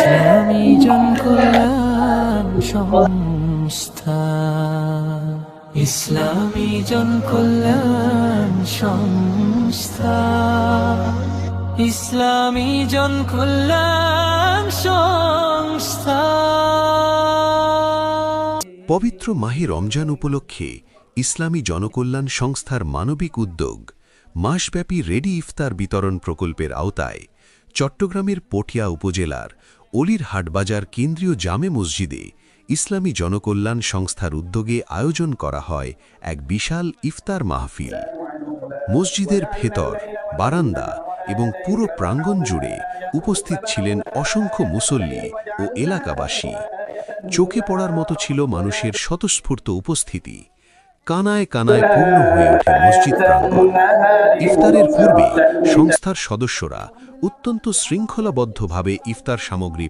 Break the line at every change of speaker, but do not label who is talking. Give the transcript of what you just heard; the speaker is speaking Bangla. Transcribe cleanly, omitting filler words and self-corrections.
ইসলামী জনকল্যাণ সংস্থা, ইসলামী জনকল্যাণ সংস্থা, ইসলামী জনকল্যাণ সংস্থা।
পবিত্র মাহে রমজান উপলক্ষে ইসলামী জনকল্যাণ সংস্থার মানবিক উদ্যোগ মাসব্যাপী রেডি ইফতার বিতরণ প্রকল্পের আওতায় চট্টগ্রামের পটিয়া উপজেলার অলির হাটবাজার কেন্দ্রীয় জামে মসজিদে ইসলামী জনকল্যাণ সংস্থার উদ্যোগে আয়োজন করা হয় এক বিশাল ইফতার মাহফিল। মসজিদের ভেতর, বারান্দা এবং পুরো প্রাঙ্গণ জুড়ে উপস্থিত ছিলেন অসংখ্য মুসল্লি ও এলাকাবাসী। চোখে পড়ার মতো ছিল মানুষের স্বতঃস্ফূর্ত উপস্থিতি। কানায় কানায় পূর্ণ হয়ে ওঠে মসজিদ প্রাঙ্গণ। ইফতারের পূর্বে সংস্থার সদস্যরা অত্যন্ত শৃঙ্খলাবদ্ধভাবে ইফতার সামগ্রী